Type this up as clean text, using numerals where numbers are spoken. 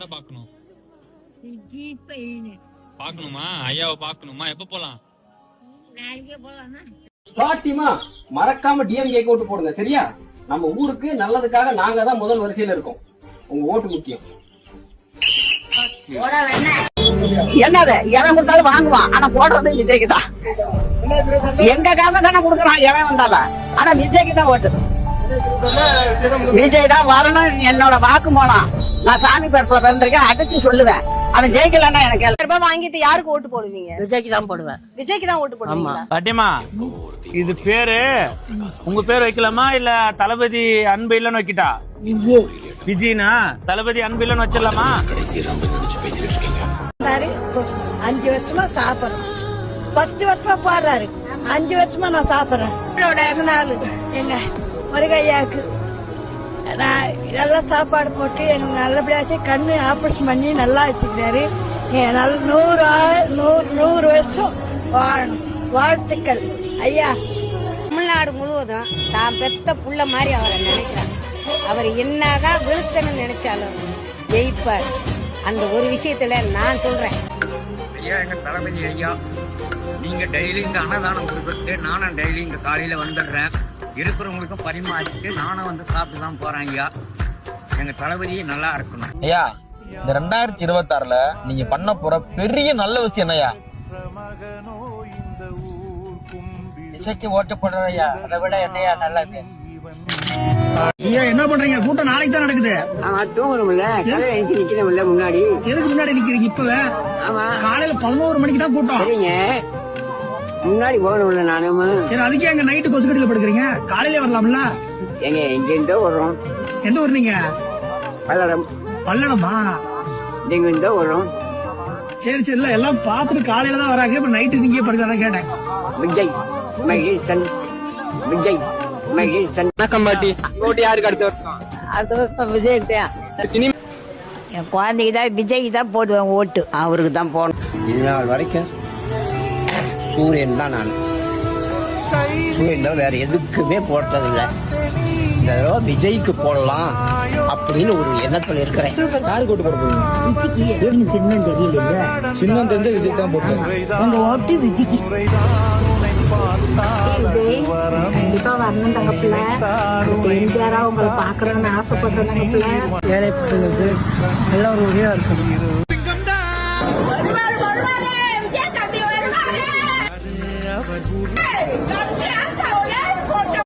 யார பாக்கணும்? பாக்கணுமா? ஐயாவை பாக்கணுமா? எப்ப போலாம்? பாட்டிமா மறக்காம டிஎம்கே ஓட்டு போடுங்க சரியா? நம்ம ஊருக்கு நல்லதுக்காக நாங்க தான் முதல் வரிசையில இருக்கோம். உங்க ஓட்டு முக்கியம். என்னது எவன் கொடுத்தாலும் வாங்குவான், ஆனா போடுறது விஜய்க்கு தான். எங்க காசை தானே கொடுக்குறான் எவன் வந்தாலும், ஆனா விஜய்க்கு தான் ஓட்டு. விஜய் தான் வரணும். என்னோட வாக்கு மூலம் நான் சாமி பேர்ல பிறந்திருக்கேன், அடிச்சு சொல்லுவேன். அவன் ஜெயிக்கலன்னா எனக்கு ரூபாய் வாங்கிட்டு யாருக்கு ஓட்டு போடுவீங்க? விஜய்க்கு தான் போடுவேன். விஜய்க்கு தான் ஓட்டு போடுவீங்களா? பாட்டிமா இது பேரு உங்க பேர் வைக்கலாமா இல்ல தளபதி அன்பு இல்லன்னு வைக்கிட்டா? விஜய்னா தளபதி அன்பு இல்லன்னு வச்சிடலாமா? 5 வருஷமா சாப்பிடுறேன், 10 வருஷமா பாடுறாரு, 5 வருஷமா நான் சாப்பிடுறேன். எங்க முருகையாக்கு நான் நல்லா சாப்பாடு போட்டு எனக்கு நல்லபடியாச்சு கண்ணு ஆபரேஷன் பண்ணி நல்லா வச்சுக்கிறாரு. நல்ல 100 வருஷம் வாழணும். வாழ்த்துக்கள் ஐயா. தமிழ்நாடு முழுவதும் தான் பெத்த புள்ள மாதிரி அவரை நினைக்கிறாங்க. அவர் என்னதான் வீழ்த்தணும்னு நினைச்சாலும் ஜெயிப்பார். அந்த ஒரு விஷயத்துல நான் சொல்றேன். ஐயா எங்க தளபதி ஐயா, நீங்க டெய்லி இந்த அன்னதானம் கொடுத்துட்டு நானும் டெய்லி இந்த காலையில வந்துடுறேன். இருக்கிறவங்களுக்கும் பரிமாறிட்டு நானும் வந்து சாப்பிட்டு தான் போறேன் ஐயா. எங்க தளபதியே நல்லா இருக்கணும் ஐயா. இந்த 2026ல நீங்க பண்ண போற பெரிய நல்ல விஷயம் என்னையா? இசைக்கு ஓட்டு போடுற ஐயா, அதை விட என்னையா நல்லது? ஐயா என்ன பண்றீங்க? கூட்டம் நாளைக்கு தான் நடக்குது. தூங்கணும்ல, நிக்கணும்ல. முன்னாடி எதுக்கு முன்னாடி நிக்கிறீங்க? இப்பவே காலையில 11 மணிக்கு தான் கூட்டம். முன்னாடி போகணும்ல நானும். சரி, அதுக்கே அங்க நைட்டு கொசுக்கடியில படுக்கிறீங்க, காலையிலே வரலாம்ல. எங்க எங்க இருந்தோ வரும். எந்த ஊர் நீங்க? பல்லடம். பல்லடமா? நீங்க இருந்தோ வரும். சரி சரி, இல்ல எல்லாம் பாத்துட்டு காலையில தான் வராங்க. இப்ப நைட்டு நீங்க படுக்கிறதா கேட்டேன். விஜய் மகேசன், விஜய் மகேசன். வணக்கம் பாட்டி. ஓட்டு யாருக்கு அடுத்த வருஷம்? அடுத்த வருஷம் விஜய் என் குழந்தைக்கு தான் விஜய்க்கு தான் போடுவேன் ஓட்டு. அவருக்கு தான் போடணும். இது நாள் வரைக்கும் சூரியன் தான். நான் சூரியன் தான், வேற எதுக்குமே போட்டதில்லை. இந்த தடவை விஜய்க்கு போடலாம் அப்படின்னு ஒரு எண்ணத்துல இருக்கிறேன். யாருக்கு ஓட்டு போட போறீங்க? சின்னம் தெரியல. சின்னம் தெரிஞ்ச விஜய் தான் போட்டேன். உங்க ஓட்டு விஜய்க்கு. கண்டிப்பா வரணும் தங்க பிள்ளை. எம்ஜிஆரா உங்களை பாக்குறேன்னு ஆசைப்படுறேன் தங்க பிள்ளை. ஏழை பிள்ளைங்களுக்கு எல்லாம் ஒரு உதவியா இருக்கும்.